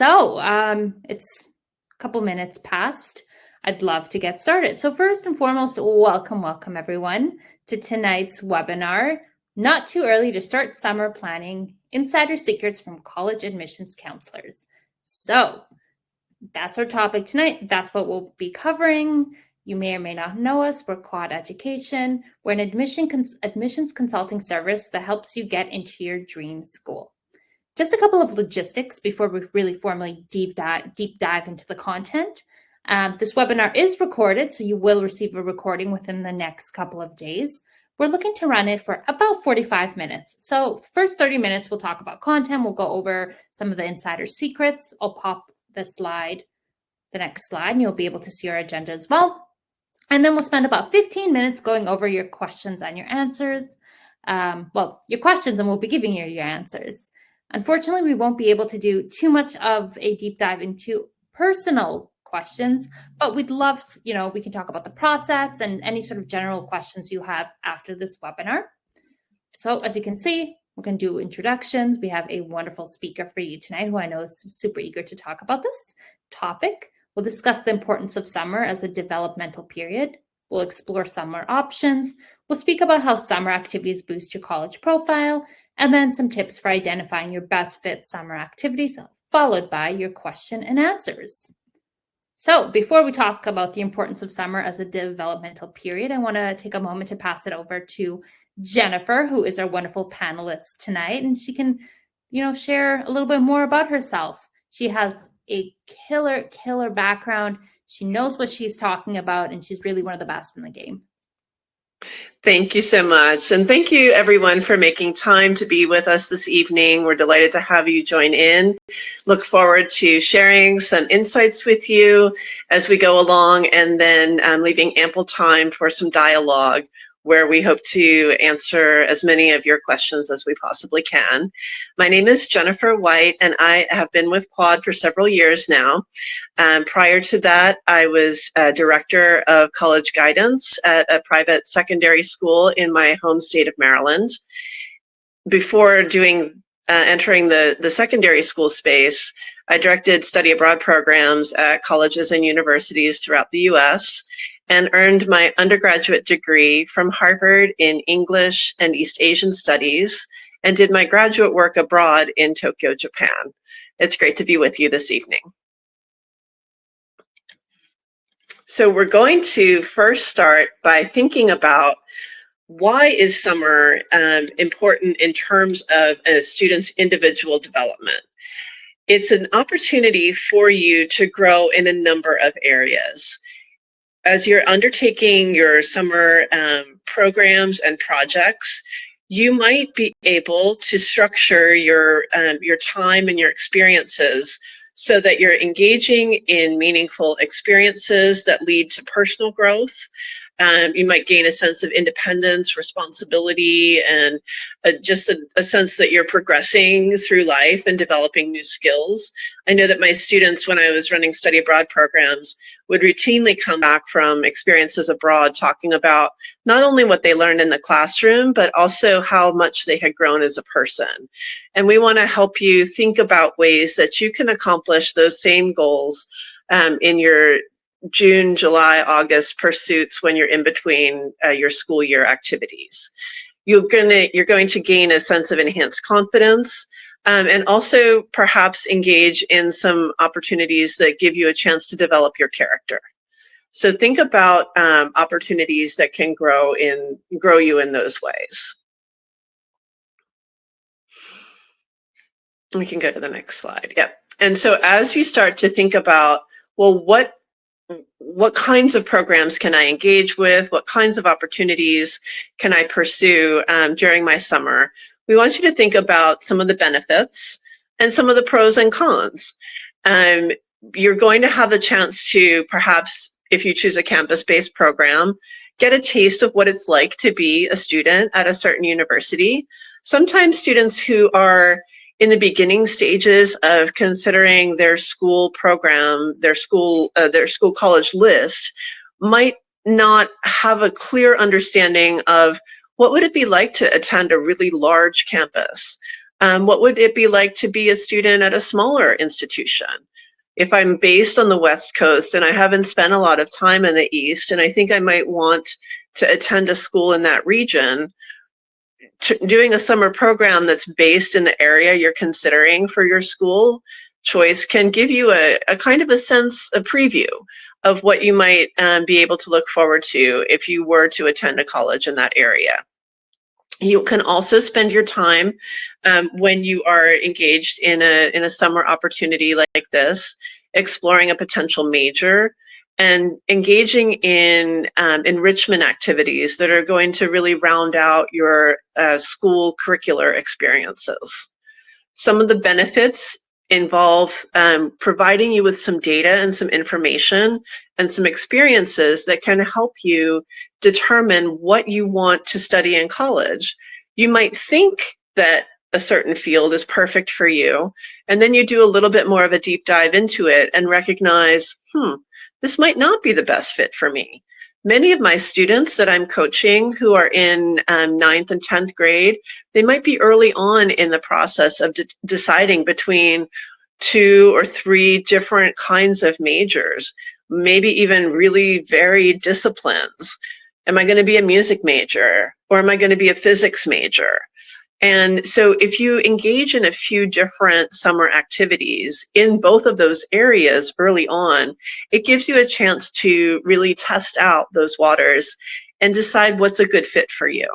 It's a couple minutes past. I'd love to get started. So first and foremost, welcome everyone to tonight's webinar, Not Too Early to Start Summer Planning, Insider Secrets from College Admissions Counselors. So that's our topic tonight. That's what we'll be covering. You may or may not know us. We're Quad Education. We're an admissions consulting service that helps you get into your dream school. Just a couple of logistics before we really formally deep dive into the content. This webinar is recorded, so you will receive a recording within the next couple of days. We're looking to run it for about 45 minutes. So the first 30 minutes, we'll talk about content. We'll go over some of the insider secrets. I'll pop the next slide, and you'll be able to see our agenda as well. And then we'll spend about 15 minutes going over your questions and your answers. Your questions, and we'll be giving you your answers. Unfortunately, we won't be able to do too much of a deep dive into personal questions, but we'd love to, we can talk about the process and any sort of general questions you have after this webinar. So as you can see, we're going to do introductions. We have a wonderful speaker for you tonight who I know is super eager to talk about this topic. We'll discuss the importance of summer as a developmental period. We'll explore summer options. We'll speak about how summer activities boost your college profile, and then some tips for identifying your best fit summer activities, followed by your question and answers. So before we talk about the importance of summer as a developmental period, I want to take a moment to pass it over to Jennifer, who is our wonderful panelist tonight, and she can, share a little bit more about herself. She has a killer background. She knows what she's talking about, and she's really one of the best in the game. Thank you so much. And thank you everyone for making time to be with us this evening. We're delighted to have you join in. Look forward to sharing some insights with you as we go along, and then leaving ample time for some dialogue where we hope to answer as many of your questions as we possibly can. My name is Jennifer White, and I have been with Quad for several years now. Prior to that, I was director of college guidance at a private secondary school in my home state of Maryland. Before entering the secondary school space, I directed study abroad programs at colleges and universities throughout the U.S., and earned my undergraduate degree from Harvard in English and East Asian Studies, and did my graduate work abroad in Tokyo, Japan. It's great to be with you this evening. So we're going to first start by thinking about why is summer important in terms of a student's individual development. It's an opportunity for you to grow in a number of areas. As you're undertaking your summer programs and projects, you might be able to structure your time and your experiences so that you're engaging in meaningful experiences that lead to personal growth. You might gain a sense of independence, responsibility, and just a sense that you're progressing through life and developing new skills. I know that my students, when I was running study abroad programs, would routinely come back from experiences abroad talking about not only what they learned in the classroom, but also how much they had grown as a person. And we want to help you think about ways that you can accomplish those same goals in your June, July, August pursuits when you're in between your school year activities. You're going to gain a sense of enhanced confidence, and also perhaps engage in some opportunities that give you a chance to develop your character. So think about opportunities that can grow you in those ways. We can go to the next slide. Yep. And so as you start to think about, well, what kinds of programs can I engage with? What kinds of opportunities can I pursue during my summer? We want you to think about some of the benefits and some of the pros and cons. You're going to have the chance to perhaps, if you choose a campus-based program, get a taste of what it's like to be a student at a certain university. Sometimes students who are in the beginning stages of considering their school program, their school college list, might not have a clear understanding of what would it be like to attend a really large campus. What would it be like to be a student at a smaller institution? If I'm based on the West Coast and I haven't spent a lot of time in the East, and I think I might want to attend a school in that region, doing a summer program that's based in the area you're considering for your school choice can give you a kind of a sense, a preview of what you might be able to look forward to if you were to attend a college in that area. You can also spend your time when you are engaged in a summer opportunity like this, exploring a potential major and engaging in enrichment activities that are going to really round out your school curricular experiences. Some of the benefits involve providing you with some data and some information and some experiences that can help you determine what you want to study in college. You might think that a certain field is perfect for you, and then you do a little bit more of a deep dive into it and recognize, this might not be the best fit for me. Many of my students that I'm coaching who are in 9th and 10th grade, they might be early on in the process of deciding between 2 or 3 different kinds of majors, maybe even really varied disciplines. Am I going to be a music major, or am I going to be a physics major? And so if you engage in a few different summer activities in both of those areas early on, it gives you a chance to really test out those waters and decide what's a good fit for you.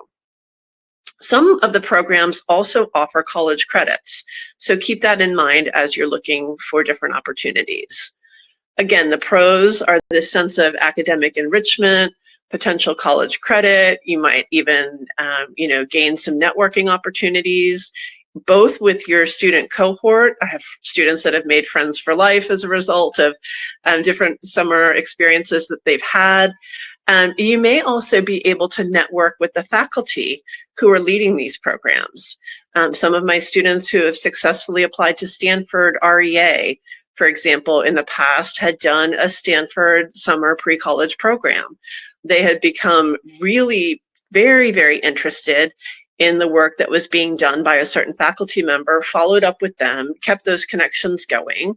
Some of the programs also offer college credits, so keep that in mind as you're looking for different opportunities. Again, the pros are this sense of academic enrichment, potential college credit. You might even gain some networking opportunities, both with your student cohort. I have students that have made friends for life as a result of different summer experiences that they've had. You may also be able to network with the faculty who are leading these programs. Some of my students who have successfully applied to Stanford REA, for example, in the past had done a Stanford summer pre-college program. They had become really very, very interested in the work that was being done by a certain faculty member, followed up with them, kept those connections going,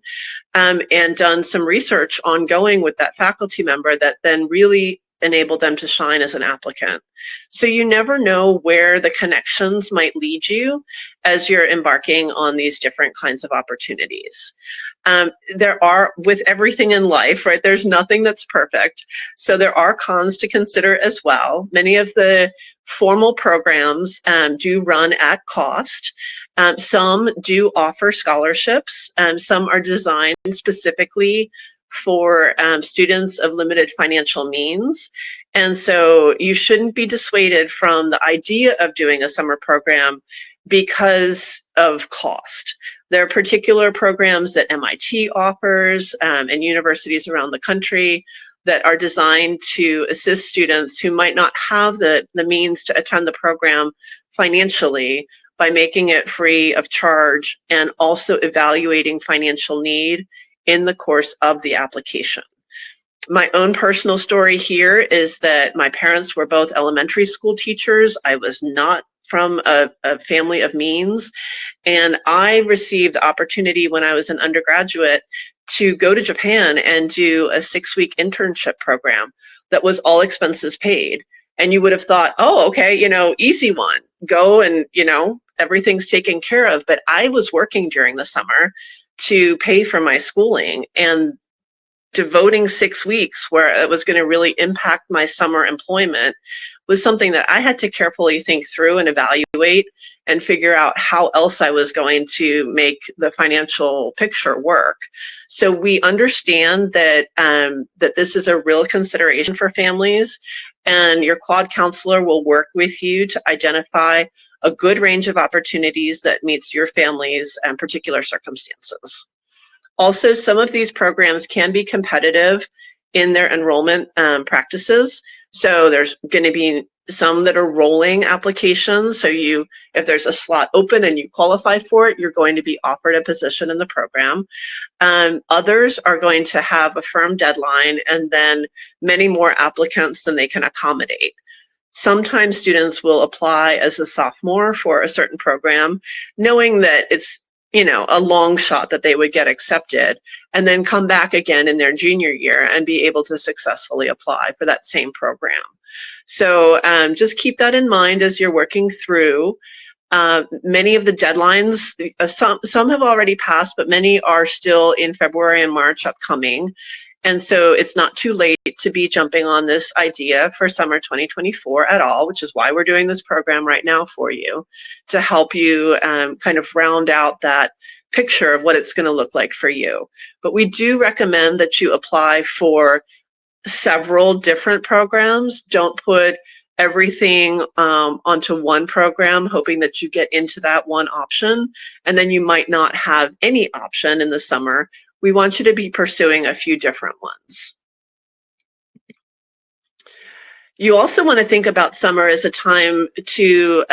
and done some research ongoing with that faculty member that then really enabled them to shine as an applicant. So you never know where the connections might lead you as you're embarking on these different kinds of opportunities. There are, with everything in life, right, there's nothing that's perfect. So there are cons to consider as well. Many of the formal programs do run at cost. Some do offer scholarships. Some are designed specifically for students of limited financial means. And so you shouldn't be dissuaded from the idea of doing a summer program because of cost. There are particular programs that MIT offers and universities around the country that are designed to assist students who might not have the means to attend the program financially by making it free of charge and also evaluating financial need in the course of the application. My own personal story here is that my parents were both elementary school teachers. I was not from a family of means, and I received the opportunity when I was an undergraduate to go to Japan and do a 6-week internship program that was all expenses paid. And you would have thought, oh, okay, easy one, go and, everything's taken care of. But I was working during the summer to pay for my schooling, and devoting 6 weeks where it was going to really impact my summer employment was something that I had to carefully think through and evaluate and figure out how else I was going to make the financial picture work. So we understand that that this is a real consideration for families, and your quad counselor will work with you to identify a good range of opportunities that meets your family's particular circumstances. Also, some of these programs can be competitive in their enrollment practices. So there's going to be some that are rolling applications. So if there's a slot open and you qualify for it, you're going to be offered a position in the program. Others are going to have a firm deadline and then many more applicants than they can accommodate. Sometimes students will apply as a sophomore for a certain program, knowing that it's, you know, a long shot that they would get accepted, and then come back again in their junior year and be able to successfully apply for that same program. So just keep that in mind as you're working through. Many of the deadlines, some have already passed, but many are still in February and March upcoming. And so it's not too late to be jumping on this idea for summer 2024 at all, which is why we're doing this program right now for you, to help you kind of round out that picture of what it's going to look like for you. But we do recommend that you apply for several different programs. Don't put everything onto one program, hoping that you get into that one option, and then you might not have any option in the summer. We want you to be pursuing a few different ones. You also want to think about summer as a time to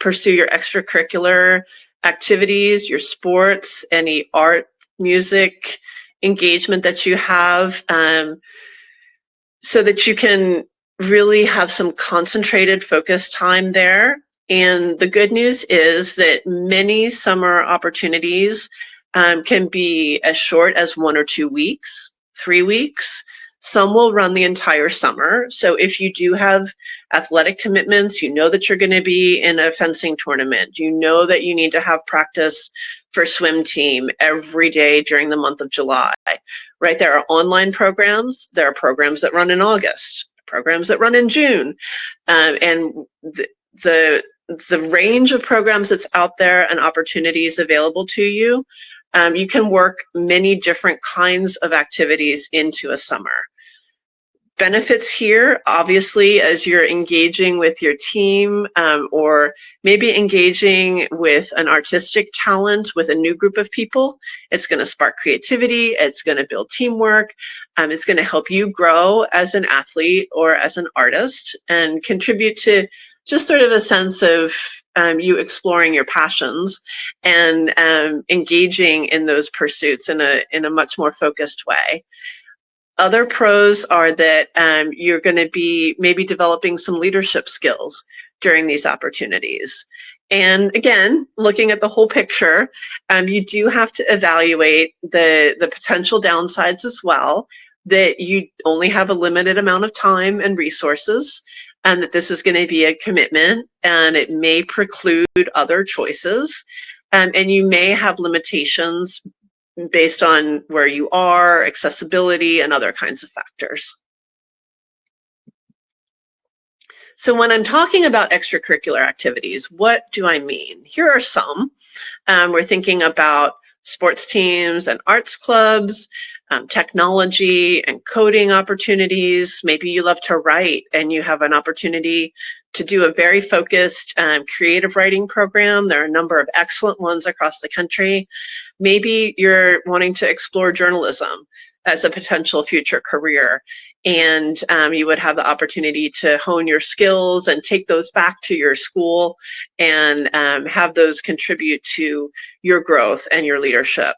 pursue your extracurricular activities, your sports, any art, music engagement that you have, so that you can really have some concentrated, focused time there. And the good news is that many summer opportunities can be as short as 1 or 2 weeks, 3 weeks. Some will run the entire summer. So if you do have athletic commitments, you know that you're going to be in a fencing tournament, you know that you need to have practice for swim team every day during the month of July, right? There are online programs, there are programs that run in August, programs that run in June, and the range of programs that's out there and opportunities available to you, you can work many different kinds of activities into a summer. Benefits here, obviously, as you're engaging with your team, or maybe engaging with an artistic talent with a new group of people, it's going to spark creativity, it's going to build teamwork, it's going to help you grow as an athlete or as an artist and contribute to just sort of a sense of you exploring your passions and engaging in those pursuits in a much more focused way. Other pros are that you're going to be maybe developing some leadership skills during these opportunities. And again, looking at the whole picture, you do have to evaluate the potential downsides as well, that you only have a limited amount of time and resources, and that this is going to be a commitment, and it may preclude other choices, and you may have limitations based on where you are, accessibility, and other kinds of factors. So when I'm talking about extracurricular activities, what do I mean? Here are some. We're thinking about sports teams and arts clubs, technology and coding opportunities. Maybe you love to write and you have an opportunity to do a very focused creative writing program. There are a number of excellent ones across the country. Maybe you're wanting to explore journalism as a potential future career, and you would have the opportunity to hone your skills and take those back to your school and have those contribute to your growth and your leadership.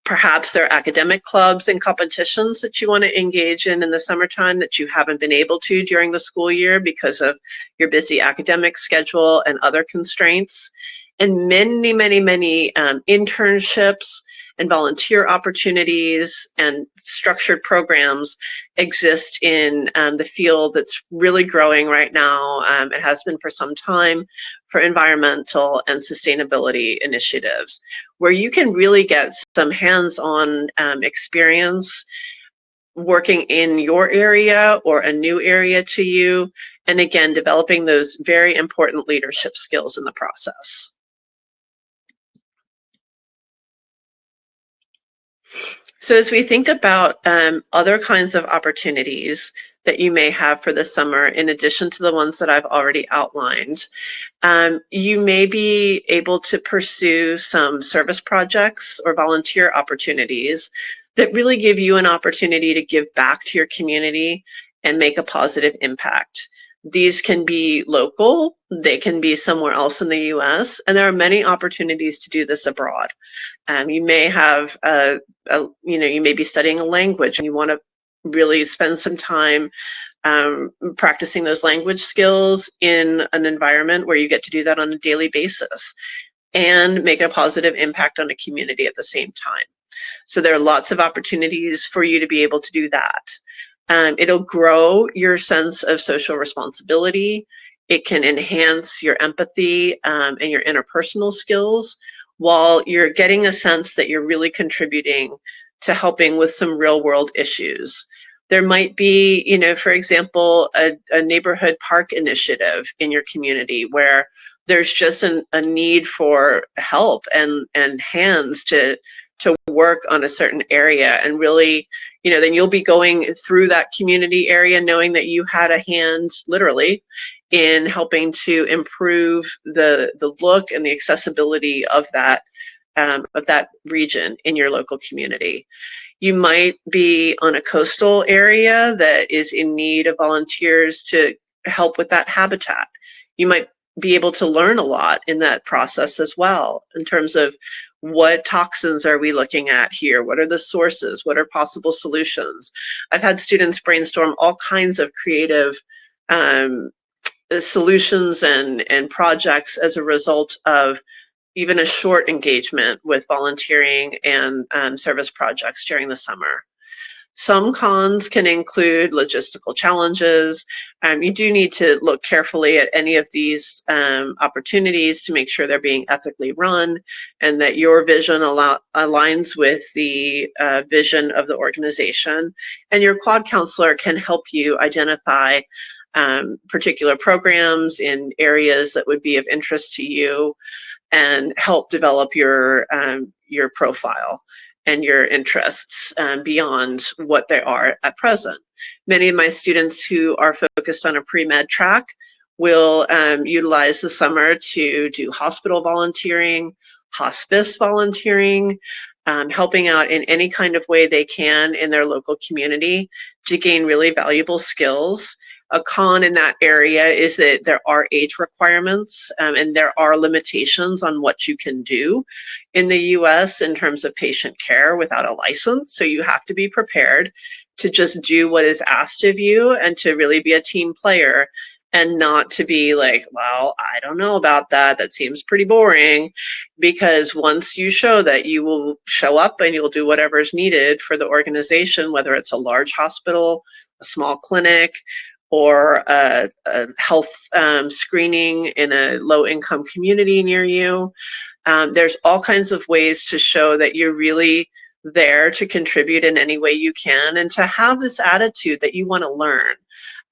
Perhaps there are academic clubs and competitions that you want to engage in the summertime that you haven't been able to during the school year because of your busy academic schedule and other constraints. And many, many, many internships and volunteer opportunities and structured programs exist in the field that's really growing right now. It has been for some time, for environmental and sustainability initiatives, where you can really get some hands-on experience working in your area or a new area to you, and again, developing those very important leadership skills in the process. So as we think about other kinds of opportunities that you may have for the summer, in addition to the ones that I've already outlined, you may be able to pursue some service projects or volunteer opportunities that really give you an opportunity to give back to your community and make a positive impact. These can be local, they can be somewhere else in the US, and there are many opportunities to do this abroad. You may have, you may be studying a language and you want to really spend some time practicing those language skills in an environment where you get to do that on a daily basis and make a positive impact on a community at the same time. So there are lots of opportunities for you to be able to do that. It'll grow your sense of social responsibility. It can enhance your empathy and your interpersonal skills, while you're getting a sense that you're really contributing to helping with some real world issues. There might be, you know, for example, a neighborhood park initiative in your community where there's just a need for help and hands to work on a certain area, and really, you know, then you'll be going through that community area knowing that you had a hand, literally, in helping to improve the look and the accessibility of that region in your local community. You might be on a coastal area that is in need of volunteers to help with that habitat. You might be able to learn a lot in that process as well, in terms of what toxins are we looking at here? What are the sources? What are possible solutions? I've had students brainstorm all kinds of creative solutions and projects as a result of even a short engagement with volunteering and service projects during the summer. Some cons can include logistical challenges. You do need to look carefully at any of these opportunities to make sure they're being ethically run and that your vision aligns with the vision of the organization. And your quad counselor can help you identify particular programs in areas that would be of interest to you and help develop your profile and your interests beyond what they are at present. Many of my students who are focused on a pre-med track will utilize the summer to do hospital volunteering, hospice volunteering, helping out in any kind of way they can in their local community to gain really valuable skills. A con in that area is that there are age requirements and there are limitations on what you can do in the US in terms of patient care without a license. So you have to be prepared to just do what is asked of you and to really be a team player and not to be like, well, I don't know about that. That seems pretty boring. Because once you show that you will show up and you'll do whatever is needed for the organization, whether it's a large hospital, a small clinic, or a health screening in a low-income community near you. There's all kinds of ways to show that you're really there to contribute in any way you can and to have this attitude that you want to learn.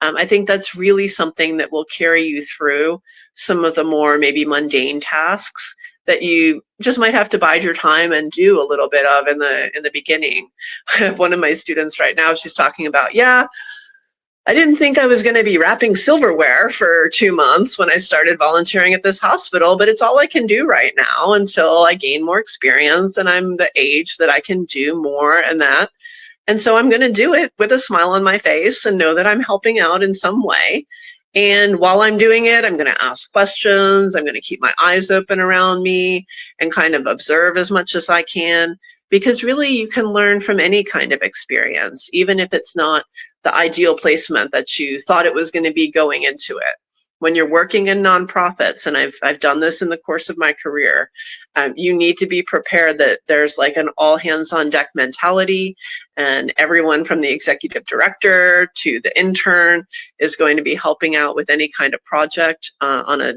I think that's really something that will carry you through some of the more maybe mundane tasks that you just might have to bide your time and do a little bit of in the beginning. I have one of my students right now, she's talking about, yeah, I didn't think I was going to be wrapping silverware for 2 months when I started volunteering at this hospital, but it's all I can do right now until I gain more experience and I'm the age that I can do more and that. And so I'm going to do it with a smile on my face and know that I'm helping out in some way. And while I'm doing it, I'm going to ask questions. I'm going to keep my eyes open around me and kind of observe as much as I can, because really you can learn from any kind of experience, even if it's not the ideal placement that you thought it was going to be going into it. When you're working in nonprofits, and I've done this in the course of my career, you need to be prepared that there's like an all hands on deck mentality, and everyone from the executive director to the intern is going to be helping out with any kind of project on a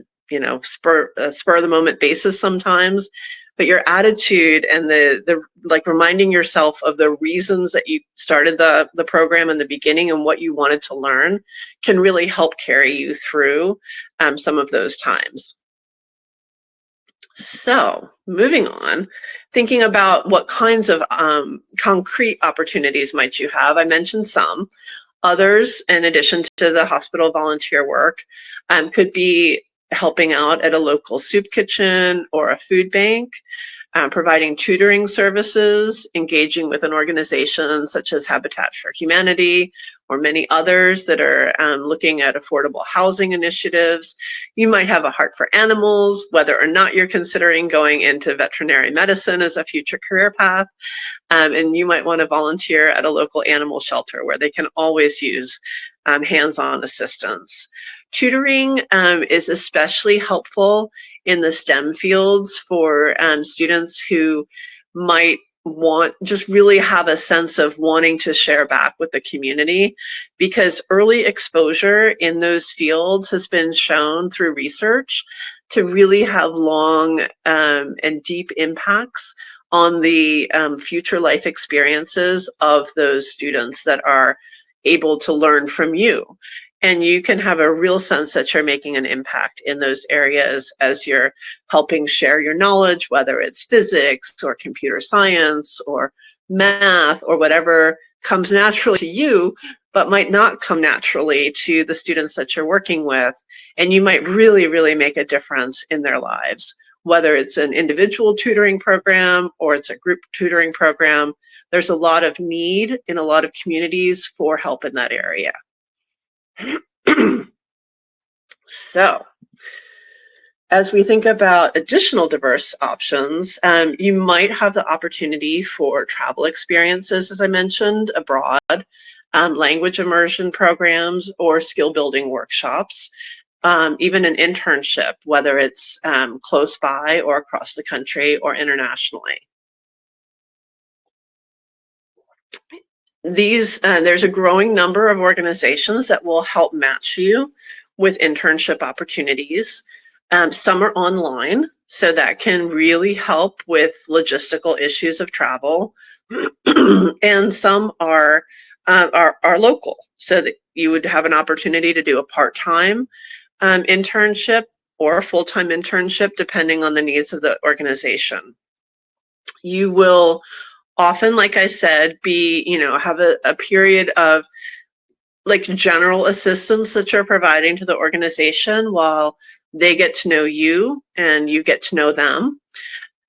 spur of the moment basis sometimes. But your attitude and the like reminding yourself of the reasons that you started the program in the beginning and what you wanted to learn can really help carry you through some of those times. So moving on, thinking about what kinds of concrete opportunities might you have. I mentioned some. Others, in addition to the hospital volunteer work, could be helping out at a local soup kitchen or a food bank, providing tutoring services, engaging with an organization such as Habitat for Humanity or many others that are looking at affordable housing initiatives. You might have a heart for animals, whether or not you're considering going into veterinary medicine as a future career path. And you might want to volunteer at a local animal shelter where they can always use hands-on assistance. Tutoring is especially helpful in the STEM fields for students who might just really have a sense of wanting to share back with the community, because early exposure in those fields has been shown through research to really have long and deep impacts on the future life experiences of those students that are able to learn from you. And you can have a real sense that you're making an impact in those areas as you're helping share your knowledge, whether it's physics or computer science or math or whatever comes naturally to you, but might not come naturally to the students that you're working with. And you might really, really make a difference in their lives, whether it's an individual tutoring program or it's a group tutoring program. There's a lot of need in a lot of communities for help in that area. So, as we think about additional diverse options, you might have the opportunity for travel experiences, as I mentioned, abroad, language immersion programs, or skill building workshops, even an internship, whether it's close by or across the country or internationally. There's a growing number of organizations that will help match you with internship opportunities. Some are online, so that can really help with logistical issues of travel, and some are local, so that you would have an opportunity to do a part-time internship or a full-time internship, depending on the needs of the organization. You will often, like I said, have a period of like general assistance that you're providing to the organization while they get to know you and you get to know them.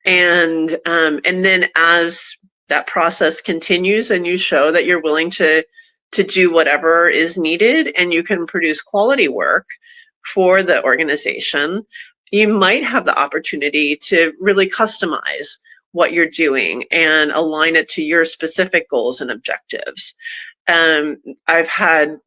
And then as that process continues and you show that you're willing to do whatever is needed and you can produce quality work for the organization, you might have the opportunity to really customize what you're doing and align it to your specific goals and objectives. I've had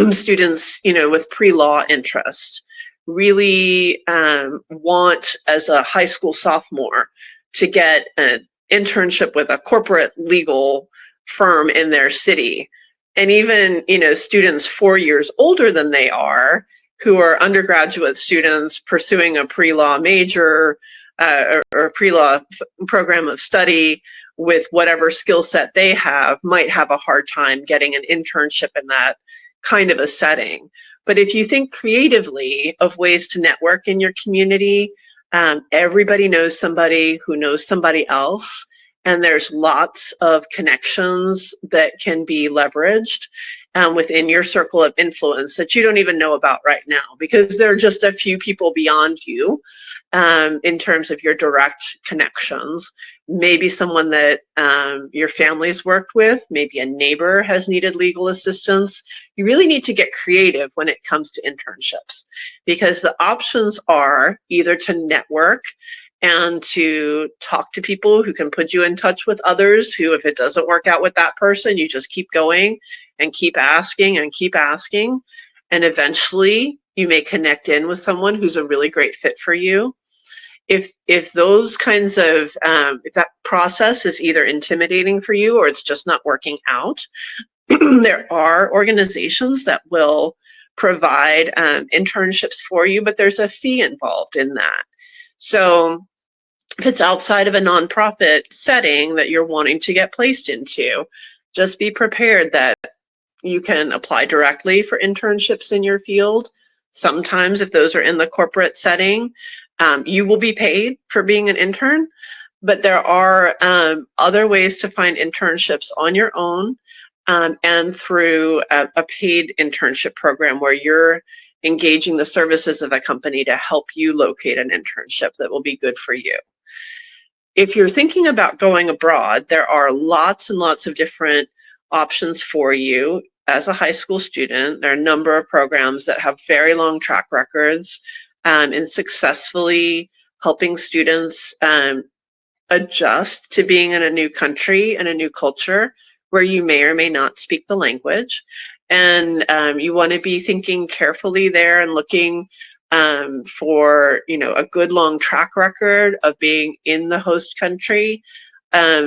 students, with pre-law interest really want, as a high school sophomore, to get an internship with a corporate legal firm in their city. And even, students 4 years older than they are, who are undergraduate students pursuing a pre-law major, or a pre-law program of study with whatever skill set they have, might have a hard time getting an internship in that kind of a setting. But if you think creatively of ways to network in your community, everybody knows somebody who knows somebody else, and there's lots of connections that can be leveraged within your circle of influence that you don't even know about right now, because there are just a few people beyond you in terms of your direct connections. Maybe someone that your family's worked with, maybe a neighbor has needed legal assistance. You really need to get creative when it comes to internships, because the options are either to network and to talk to people who can put you in touch with others who, if it doesn't work out with that person, you just keep going and keep asking and keep asking. And eventually you may connect in with someone who's a really great fit for you. If those kinds of, if that process is either intimidating for you or it's just not working out, there are organizations that will provide internships for you, but there's a fee involved in that. So if it's outside of a nonprofit setting that you're wanting to get placed into, just be prepared that you can apply directly for internships in your field. Sometimes if those are in the corporate setting, you will be paid for being an intern, but there are other ways to find internships on your own and through a paid internship program where you're engaging the services of a company to help you locate an internship that will be good for you. If you're thinking about going abroad, there are lots and lots of different options for you as a high school student. There are a number of programs that have very long track records in successfully helping students adjust to being in a new country and a new culture where you may or may not speak the language. And you want to be thinking carefully there and looking for, a good long track record of being in the host country,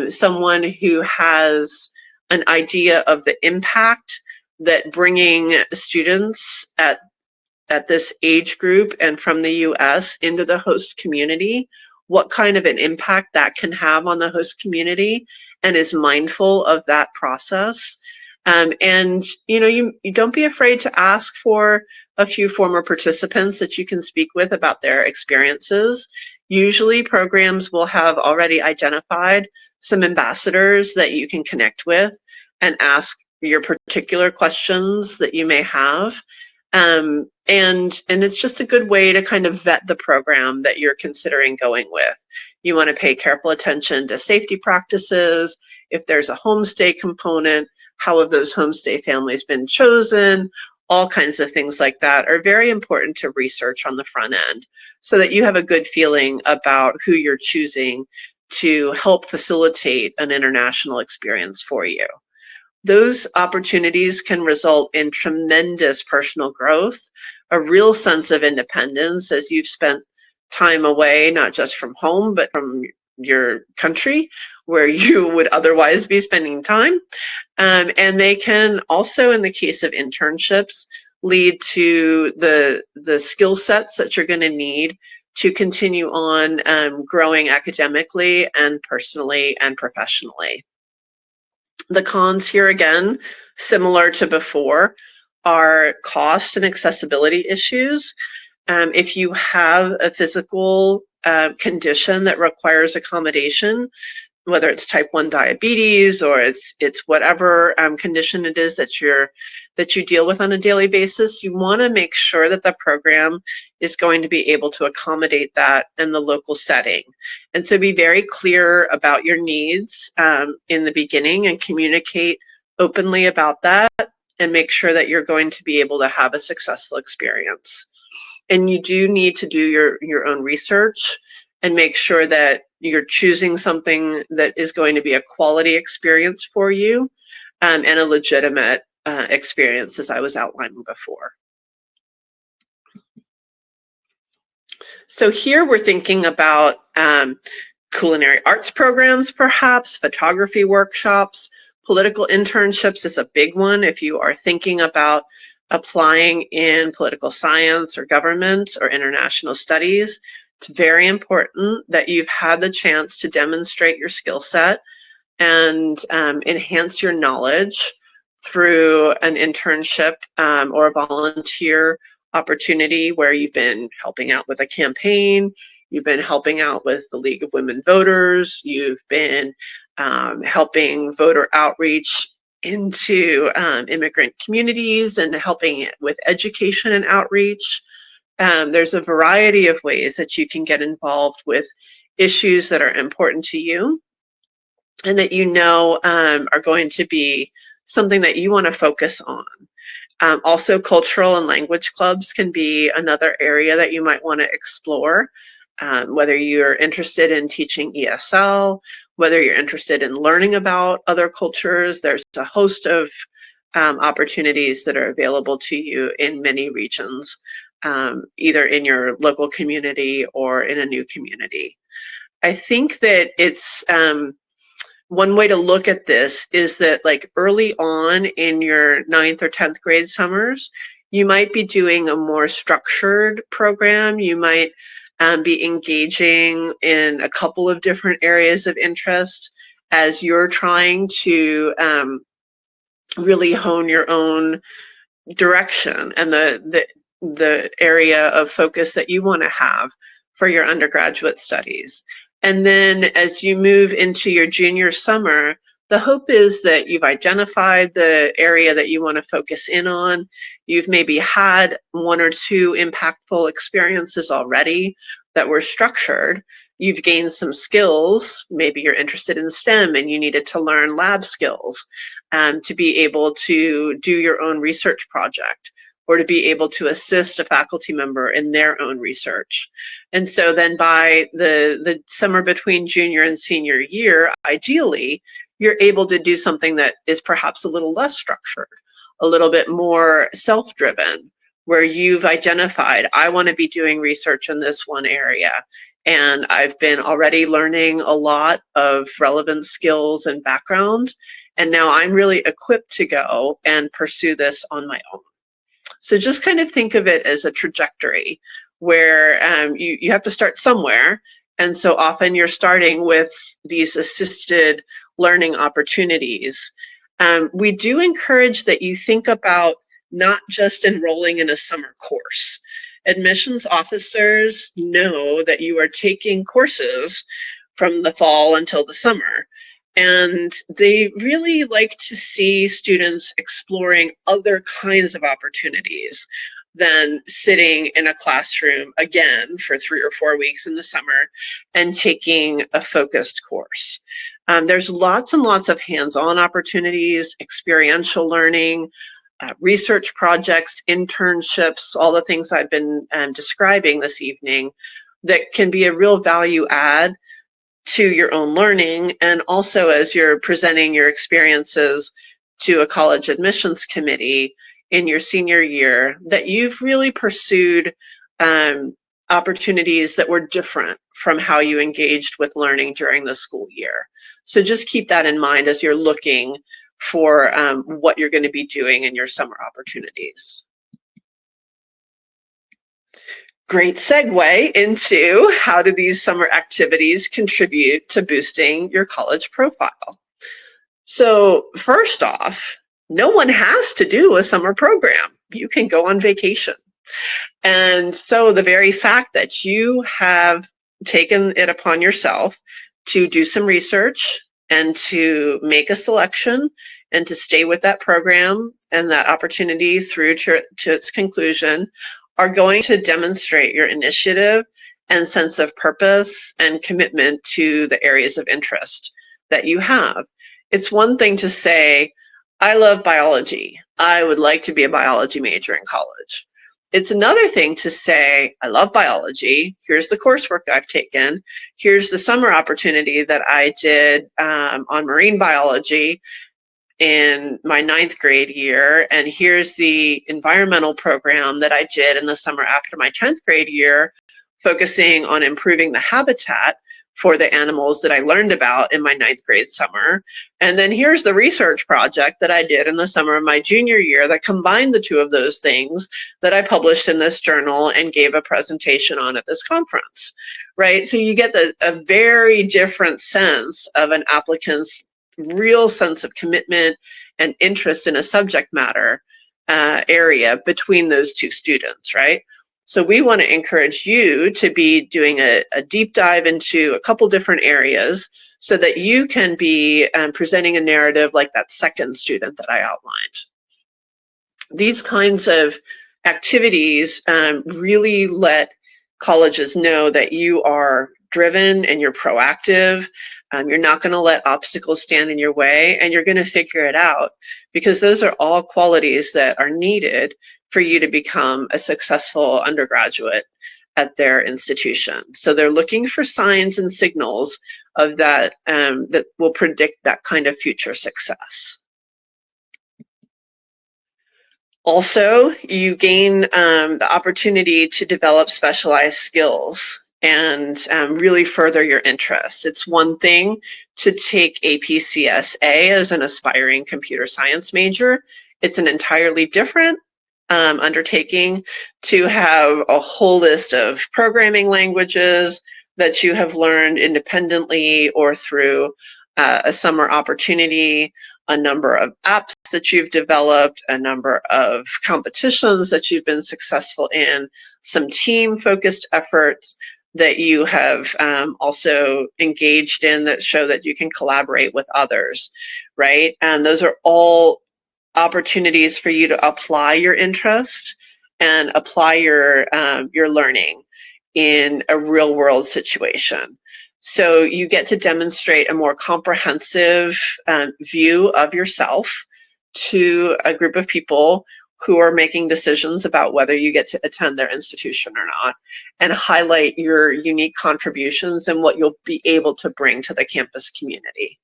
someone who has an idea of the impact that bringing students at this age group and from the US into the host community, what kind of an impact that can have on the host community, and is mindful of that process. And you don't be afraid to ask for a few former participants that you can speak with about their experiences. Usually programs will have already identified some ambassadors that you can connect with and ask your particular questions that you may have. And it's just a good way to kind of vet the program that you're considering going with. You want to pay careful attention to safety practices. If there's a homestay component, how have those homestay families been chosen? All kinds of things like that are very important to research on the front end so that you have a good feeling about who you're choosing to help facilitate an international experience for you. Those opportunities can result in tremendous personal growth, a real sense of independence as you've spent time away, not just from home, but from your country where you would otherwise be spending time. And they can also, in the case of internships, lead to the skill sets that you're going to need to continue on growing academically and personally and professionally. The cons here, again, similar to before, are cost and accessibility issues. If you have a physical condition that requires accommodation, whether it's type 1 diabetes or it's whatever condition it is that you deal with on a daily basis, you want to make sure that the program is going to be able to accommodate that in the local setting. And so be very clear about your needs in the beginning and communicate openly about that, and make sure that you're going to be able to have a successful experience. And you do need to do your own research and make sure that you're choosing something that is going to be a quality experience for you and a legitimate experience, as I was outlining before. So here we're thinking about culinary arts programs, perhaps, photography workshops. Political internships is a big one if you are thinking about applying in political science or government or international studies. It's very important that you've had the chance to demonstrate your skill set and enhance your knowledge through an internship or a volunteer opportunity where you've been helping out with a campaign, you've been helping out with the League of Women Voters, you've been helping voter outreach into immigrant communities and helping with education and outreach. There's a variety of ways that you can get involved with issues that are important to you and that you know are going to be something that you want to focus on. Also, cultural and language clubs can be another area that you might want to explore, whether you're interested in teaching ESL, whether you're interested in learning about other cultures. There's a host of opportunities that are available to you in many regions, either in your local community or in a new community. I think that it's one way to look at this is that, like, early on in your 9th or 10th grade summers, you might be doing a more structured program. You might be engaging in a couple of different areas of interest as you're trying to really hone your own direction and the area of focus that you want to have for your undergraduate studies. And then as you move into your junior summer, the hope is that you've identified the area that you want to focus in on. You've maybe had 1 or 2 impactful experiences already that were structured. You've gained some skills. Maybe you're interested in STEM and you needed to learn lab skills to be able to do your own research project, or to be able to assist a faculty member in their own research. And so then by the summer between junior and senior year, ideally, you're able to do something that is perhaps a little less structured, a little bit more self-driven, where you've identified, I want to be doing research in this one area, and I've been already learning a lot of relevant skills and background, and now I'm really equipped to go and pursue this on my own. So just kind of think of it as a trajectory where you have to start somewhere, and so often you're starting with these assisted learning opportunities. We do encourage that you think about not just enrolling in a summer course. Admissions officers know that you are taking courses from the fall until the summer, and they really like to see students exploring other kinds of opportunities than sitting in a classroom again for 3 or 4 weeks in the summer and taking a focused course. There's lots and lots of hands-on opportunities, experiential learning, research projects, internships, all the things I've been describing this evening that can be a real value add to your own learning, and also as you're presenting your experiences to a college admissions committee in your senior year, that you've really pursued opportunities that were different from how you engaged with learning during the school year. So just keep that in mind as you're looking for what you're going to be doing in your summer opportunities. Great segue into how do these summer activities contribute to boosting your college profile. So first off, no one has to do a summer program. You can go on vacation. And so the very fact that you have taken it upon yourself to do some research and to make a selection and to stay with that program and that opportunity through to its conclusion are going to demonstrate your initiative and sense of purpose and commitment to the areas of interest that you have. It's one thing to say, I love biology. I would like to be a biology major in college. It's another thing to say, I love biology. Here's the coursework that I've taken. Here's the summer opportunity that I did on marine biology in my 9th grade year, and here's the environmental program that I did in the summer after my 10th grade year, focusing on improving the habitat for the animals that I learned about in my 9th grade summer. And then here's the research project that I did in the summer of my junior year that combined the two of those things that I published in this journal and gave a presentation on at this conference, right? So you get a very different sense of an applicant's real sense of commitment and interest in a subject matter area between those two students, right? So we want to encourage you to be doing a deep dive into a couple different areas so that you can be presenting a narrative like that second student that I outlined. These kinds of activities really let colleges know that you are driven and you're proactive. You're not going to let obstacles stand in your way, and you're going to figure it out, because those are all qualities that are needed for you to become a successful undergraduate at their institution. So they're looking for signs and signals of that that will predict that kind of future success. Also, you gain the opportunity to develop specialized skills and really further your interest. It's one thing to take APCSA as an aspiring computer science major. It's an entirely different undertaking to have a whole list of programming languages that you have learned independently or through a summer opportunity, a number of apps that you've developed, a number of competitions that you've been successful in, some team-focused efforts that you have also engaged in that show that you can collaborate with others, right? And those are all opportunities for you to apply your interest and apply your learning in a real-world situation. So you get to demonstrate a more comprehensive view of yourself to a group of people who are making decisions about whether you get to attend their institution or not, and highlight your unique contributions and what you'll be able to bring to the campus community.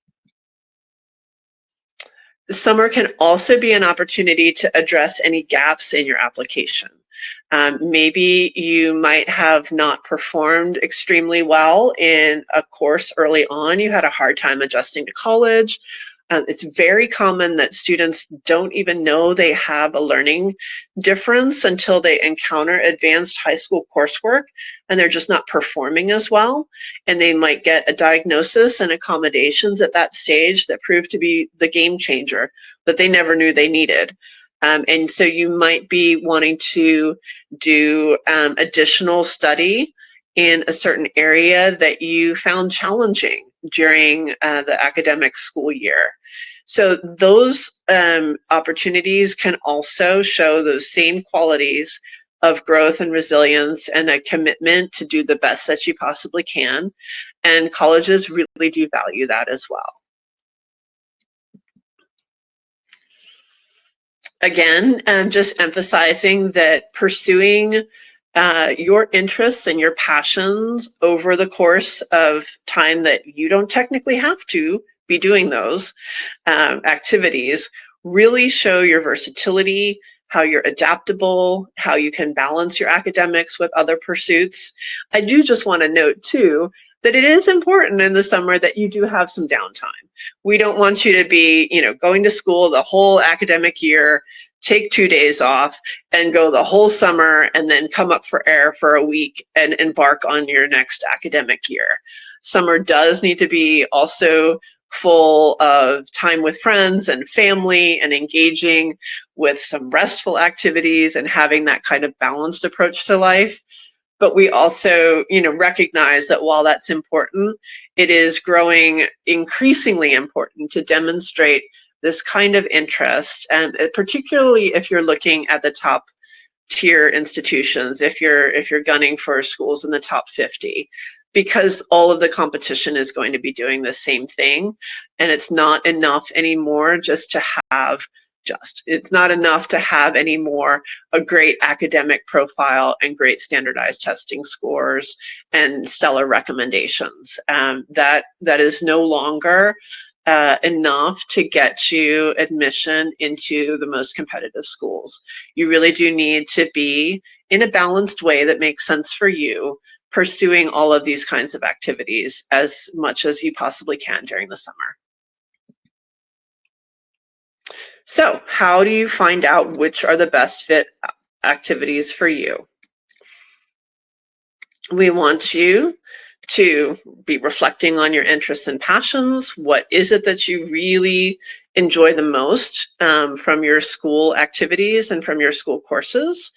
Summer can also be an opportunity to address any gaps in your application. Maybe you might have not performed extremely well in a course early on. You had a hard time adjusting to college. It's very common that students don't even know they have a learning difference until they encounter advanced high school coursework and they're just not performing as well. And they might get a diagnosis and accommodations at that stage that prove to be the game changer that they never knew they needed. And so you might be wanting to do additional study in a certain area that you found challenging during the academic school year. So those opportunities can also show those same qualities of growth and resilience and a commitment to do the best that you possibly can. And colleges really do value that as well. Again, just emphasizing that pursuing your interests and your passions over the course of time that you don't technically have to be doing those activities really show your versatility, how you're adaptable, how you can balance your academics with other pursuits. I do just want to note too that it is important in the summer that you do have some downtime. We don't want you to be, going to school the whole academic year, take 2 days off and go the whole summer and then come up for air for a week and embark on your next academic year. Summer does need to be also full of time with friends and family and engaging with some restful activities and having that kind of balanced approach to life. But we also, recognize that while that's important, it is growing increasingly important to demonstrate this kind of interest, and particularly if you're looking at the top tier institutions, if you're gunning for schools in the top 50, because all of the competition is going to be doing the same thing, and it's not enough anymore it's not enough to have anymore a great academic profile and great standardized testing scores and stellar recommendations. That is no longer enough to get you admission into the most competitive schools. You really do need to be in a balanced way that makes sense for you, pursuing all of these kinds of activities as much as you possibly can during the summer. So how do you find out which are the best fit activities for you? We want you to be reflecting on your interests and passions. What is it that you really enjoy the most from your school activities and from your school courses?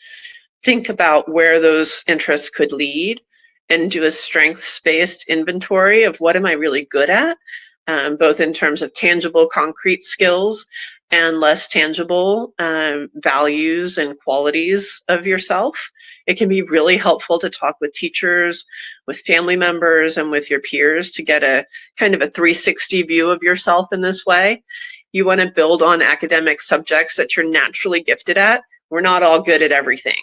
Think about where those interests could lead and do a strengths-based inventory of what am I really good at, both in terms of tangible, concrete skills and less tangible values and qualities of yourself. It can be really helpful to talk with teachers, with family members, and with your peers to get a kind of a 360 view of yourself in this way. You want to build on academic subjects that you're naturally gifted at. We're not all good at everything.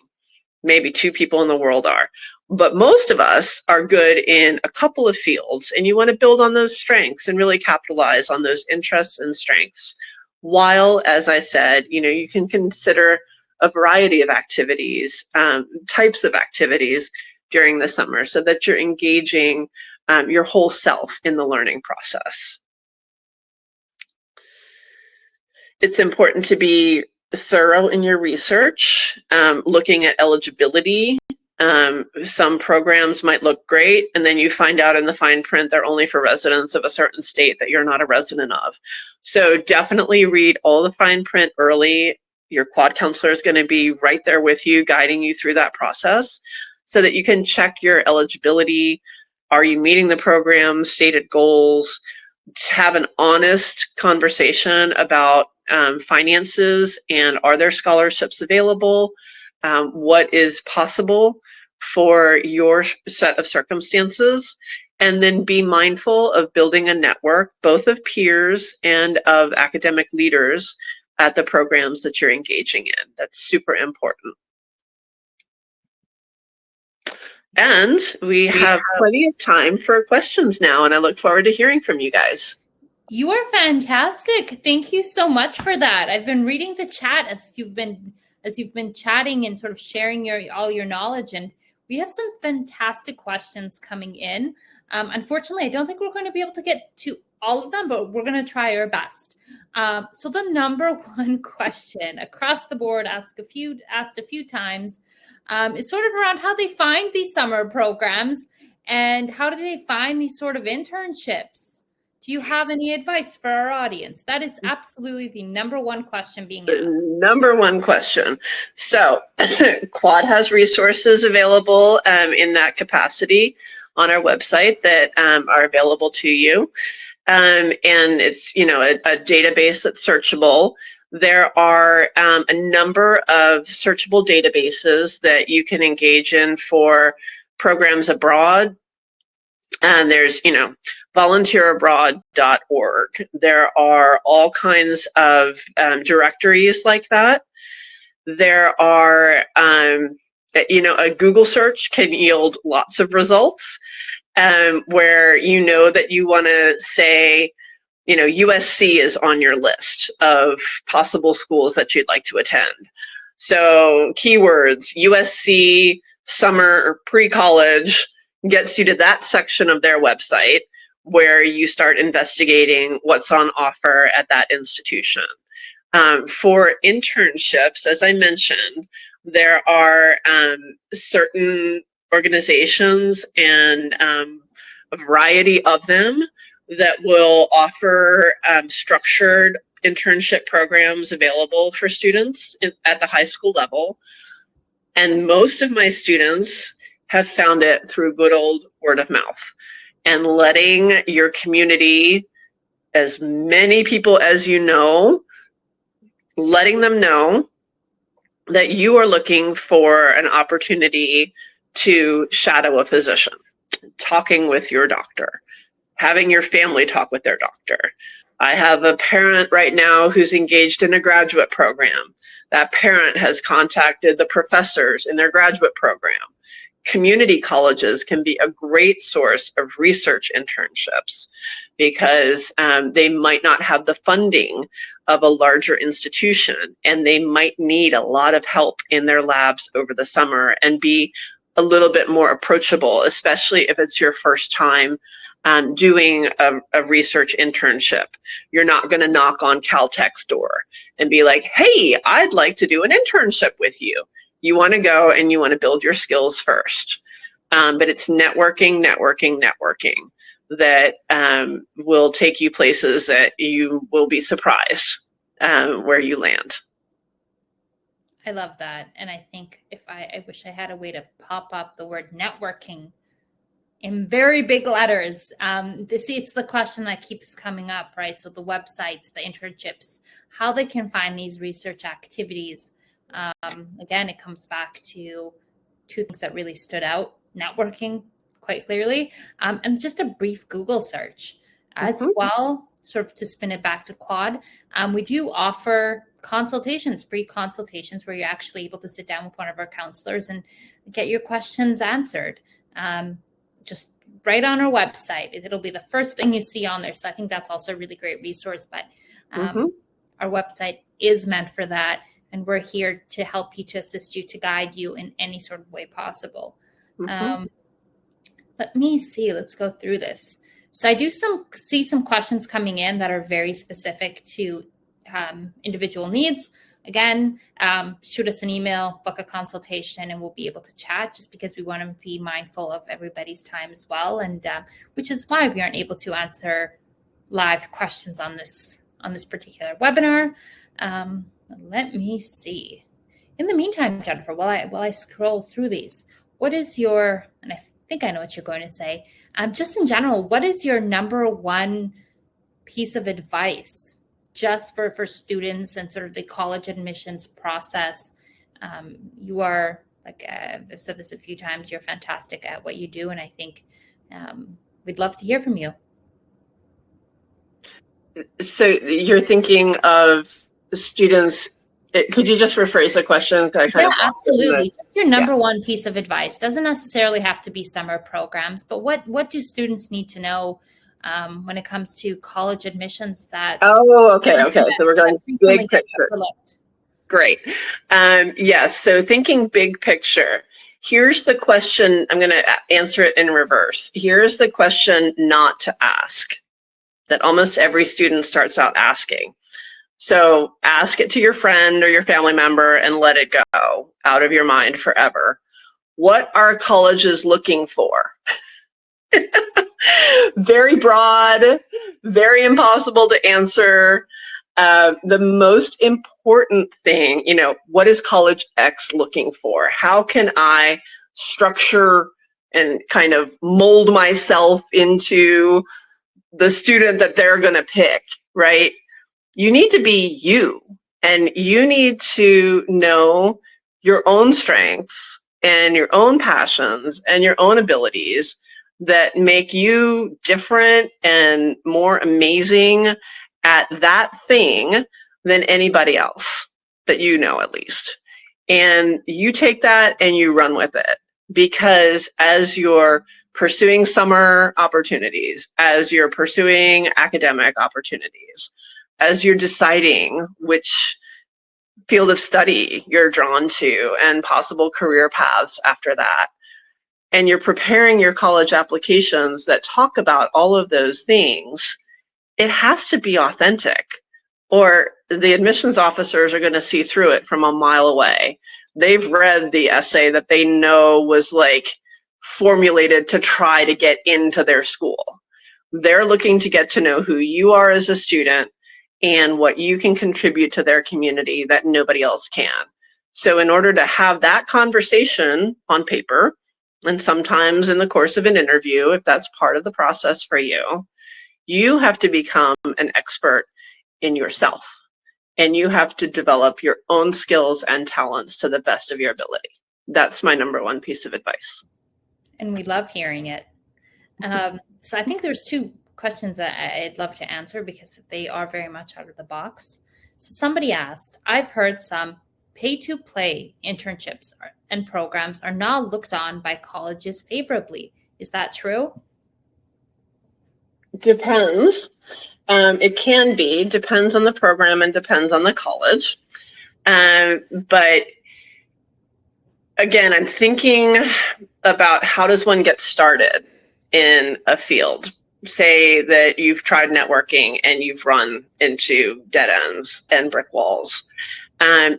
Maybe 2 people in the world are. But most of us are good in a couple of fields, and you want to build on those strengths and really capitalize on those interests and strengths. While, as I said, you can consider a variety of activities, types of activities during the summer so that you're engaging your whole self in the learning process. It's important to be thorough in your research, looking at eligibility. Some programs might look great, and then you find out in the fine print they're only for residents of a certain state that you're not a resident of. So definitely read all the fine print early. Your quad counselor is going to be right there with you, guiding you through that process so that you can check your eligibility. Are you meeting the program's stated goals? Have an honest conversation about finances and are there scholarships available? What is possible for your set of circumstances, and then be mindful of building a network, both of peers and of academic leaders at the programs that you're engaging in. That's super important. And we have plenty of time for questions now, and I look forward to hearing from you guys. You are fantastic. Thank you so much for that. I've been reading the chat as you've been chatting and sort of sharing all your knowledge, and we have some fantastic questions coming in. Unfortunately, I don't think we're going to be able to get to all of them, but we're going to try our best. So the number one question across the board, asked a few times, is sort of around how they find these summer programs and how do they find these sort of internships. Do you have any advice for our audience? That is absolutely the number one question being asked. Number one question. So Quad has resources available in that capacity on our website that are available to you. And it's, a database that's searchable. There are a number of searchable databases that you can engage in for programs abroad. And there's, volunteerabroad.org. There are all kinds of directories like that. There are, a Google search can yield lots of results where that you want to say, USC is on your list of possible schools that you'd like to attend. So keywords, USC, summer, or pre-college, gets you to that section of their website where you start investigating what's on offer at that institution. For internships, as I mentioned, there are certain organizations and a variety of them that will offer structured internship programs available for students at the high school level. And most of my students have found it through good old word of mouth and letting your community, as many people as you know, letting them know that you are looking for an opportunity to shadow a physician, talking with your doctor, having your family talk with their doctor. I have a parent right now who's engaged in a graduate program. That parent has contacted the professors in their graduate program. Community colleges can be a great source of research internships because they might not have the funding of a larger institution, and they might need a lot of help in their labs over the summer and be a little bit more approachable, especially if it's your first time doing a research internship. You're not going to knock on Caltech's door and be like, hey, I'd like to do an internship with you. You want to go and you want to build your skills first. But it's networking that will take you places that you will be surprised where you land. I love that. And I think I wish I had a way to pop up the word networking in very big letters. It's the question that keeps coming up, right? So the websites, the internships, how they can find these research activities. Again, it comes back to two things that really stood out: networking, quite clearly, and just a brief Google search as well, sort of to spin it back to Quad. We do offer consultations, free consultations, where you're actually able to sit down with one of our counselors and get your questions answered. Just right on our website. It'll be the first thing you see on there. So I think that's also a really great resource. But our website is meant for that. And we're here to help you, to assist you, to guide you in any sort of way possible. Let me see. Let's go through this. So I do see some questions coming in that are very specific to individual needs. Again, shoot us an email, book a consultation, and we'll be able to chat, just because we want to be mindful of everybody's time as well. And which is why we aren't able to answer live questions on this particular webinar. Let me see. In the meantime, Jennifer, while I scroll through these, what is your, and I think I know what you're going to say, just in general, what is your number one piece of advice just for students and sort of the college admissions process? You are, like I've said this a few times, you're fantastic at what you do, and I think we'd love to hear from you. So you're thinking of students, could you just rephrase the question? Yeah, absolutely. Just your number one piece of advice. Doesn't necessarily have to be summer programs, but what do students need to know when it comes to college admissions that okay. So we're going big picture. Great. Yes. So thinking big picture. Here's the question. I'm going to answer it in reverse. Here's the question not to ask that almost every student starts out asking. So ask it to your friend or your family member and let it go out of your mind forever. What are colleges looking for? Very broad, very impossible to answer. The most important thing, what is College X looking for? How can I structure and kind of mold myself into the student that they're going to pick, right? You need to be you, and you need to know your own strengths and your own passions and your own abilities that make you different and more amazing at that thing than anybody else that you know, at least. And you take that and you run with it, because as you're pursuing summer opportunities, as you're pursuing academic opportunities, as you're deciding which field of study you're drawn to and possible career paths after that, and you're preparing your college applications that talk about all of those things, it has to be authentic, or the admissions officers are going to see through it from a mile away. They've read the essay that they know was formulated to try to get into their school. They're looking to get to know who you are as a student and what you can contribute to their community that nobody else can. So in order to have that conversation on paper, and sometimes in the course of an interview, if that's part of the process for you, you have to become an expert in yourself, and you have to develop your own skills and talents to the best of your ability. That's my number one piece of advice. And we love hearing it. So I think there's two questions that I'd love to answer because they are very much out of the box. So somebody asked, I've heard some pay-to-play internships and programs are not looked on by colleges favorably. Is that true? Depends. It can be, depends on the program and depends on the college. But again, I'm thinking about how does one get started in a field. Say that you've tried networking and you've run into dead ends and brick walls.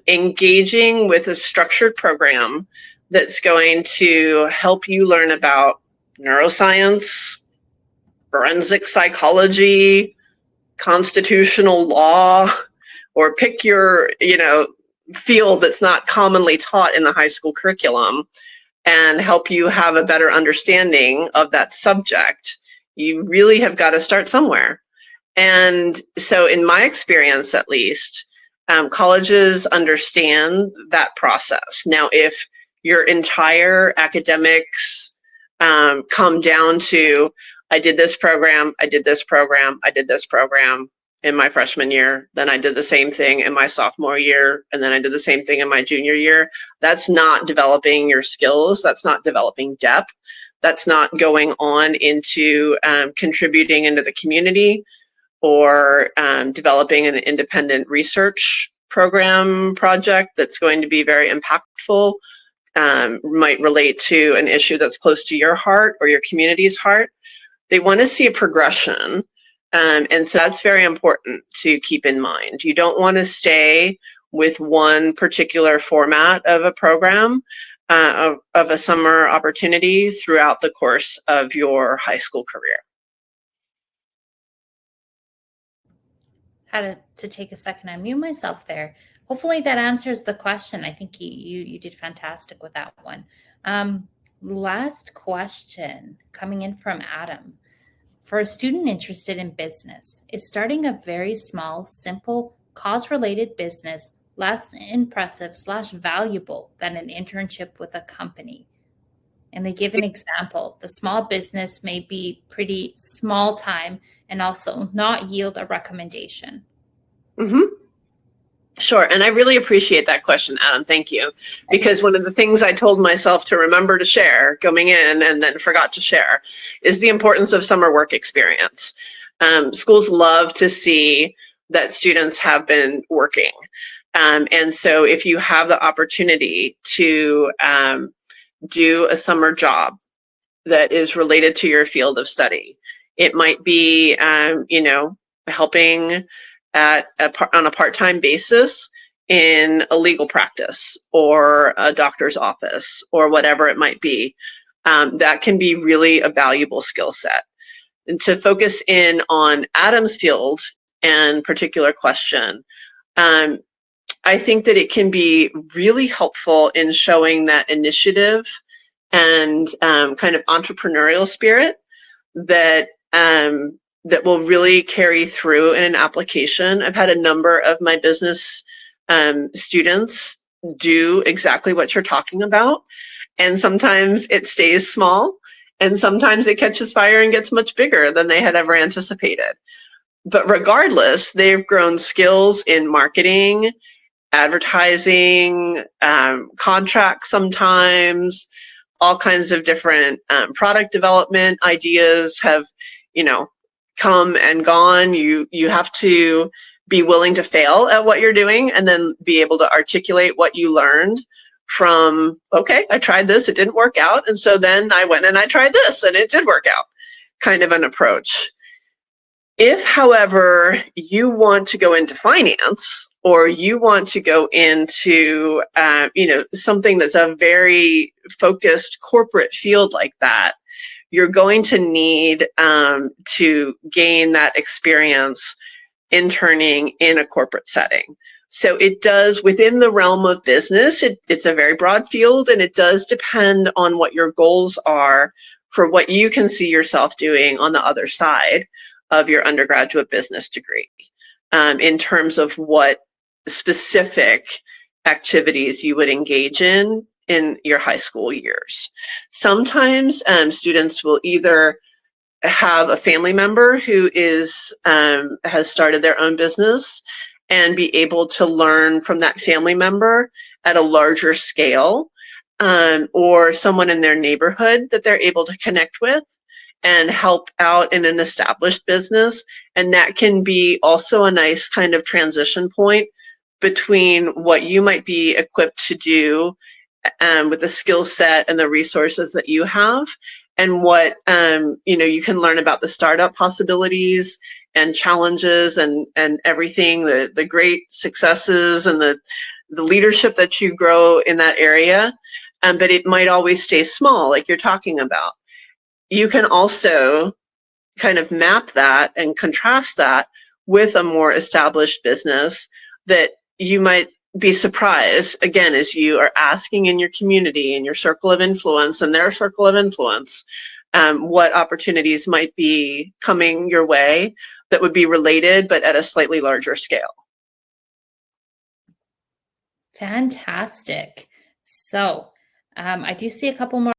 Engaging with a structured program that's going to help you learn about neuroscience, forensic psychology, constitutional law, or pick your, field that's not commonly taught in the high school curriculum, and help you have a better understanding of that subject. You really have got to start somewhere. And so in my experience, at least, colleges understand that process. Now, if your entire academics come down to, I did this program, I did this program, I did this program in my freshman year, then I did the same thing in my sophomore year, and then I did the same thing in my junior year, that's not developing your skills, that's not developing depth, that's not going on into contributing into the community or developing an independent research program project that's going to be very impactful, might relate to an issue that's close to your heart or your community's heart. They want to see a progression, and so that's very important to keep in mind. You don't want to stay with one particular format of a program, of a summer opportunity throughout the course of your high school career. Had to take a second and mute myself there. Hopefully that answers the question. I think you did fantastic with that one. Last question coming in from Adam. For a student interested in business, is starting a very small, simple, cause-related business less impressive / valuable than an internship with a company? And they give an example. The small business may be pretty small time and also not yield a recommendation. Mm-hmm. Sure. And I really appreciate that question, Adam. Thank you. Because one of the things I told myself to remember to share coming in and then forgot to share is the importance of summer work experience. Schools love to see that students have been working. And so if you have the opportunity to do a summer job that is related to your field of study, it might be, helping on a part-time basis in a legal practice or a doctor's office or whatever it might be. That can be really a valuable skill set. And to focus in on Adam's field and particular question, I think that it can be really helpful in showing that initiative and kind of entrepreneurial spirit that that will really carry through in an application. I've had a number of my business students do exactly what you're talking about. And sometimes it stays small, and sometimes it catches fire and gets much bigger than they had ever anticipated. But regardless, they've grown skills in marketing, advertising, contracts sometimes, all kinds of different product development ideas have, come and gone. You have to be willing to fail at what you're doing and then be able to articulate what you learned from, okay, I tried this, it didn't work out. And so then I went and I tried this and it did work out, kind of an approach. If, however, you want to go into finance or you want to go into, something that's a very focused corporate field like that, you're going to need to gain that experience interning in a corporate setting. So it does, within the realm of business, it's a very broad field, and it does depend on what your goals are for what you can see yourself doing on the other side of your undergraduate business degree, in terms of what specific activities you would engage in your high school years. Sometimes students will either have a family member who has started their own business and be able to learn from that family member at a larger scale, or someone in their neighborhood that they're able to connect with and help out in an established business. And that can be also a nice kind of transition point between what you might be equipped to do with the skill set and the resources that you have, and what you can learn about the startup possibilities and challenges and everything, the great successes and the leadership that you grow in that area. But it might always stay small, like you're talking about. You can also kind of map that and contrast that with a more established business that you might be surprised, again, as you are asking in your community, in your circle of influence and their circle of influence, what opportunities might be coming your way that would be related, but at a slightly larger scale. Fantastic. So I do see a couple more.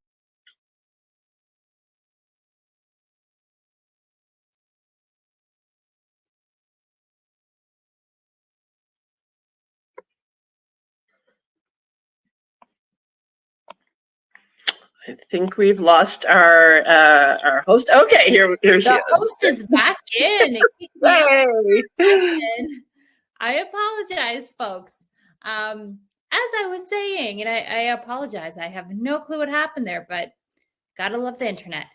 I think we've lost our host. Okay, here she is. The host is back in. I apologize, folks. As I was saying, and I apologize, I have no clue what happened there, but gotta love the internet.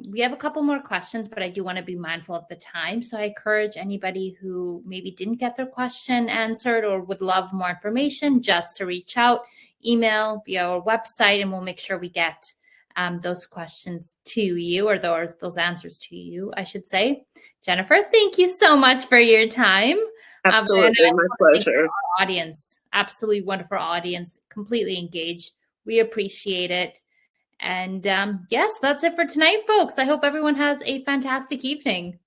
We have a couple more questions, but I do want to be mindful of the time. So I encourage anybody who maybe didn't get their question answered or would love more information just to reach out, email via our website, and we'll make sure we get those questions to you, or those answers to you, I should say. Jennifer, thank you so much for your time. Absolutely, my pleasure. Our audience, absolutely wonderful audience, completely engaged. We appreciate it. And yes, that's it for tonight, folks. I hope everyone has a fantastic evening.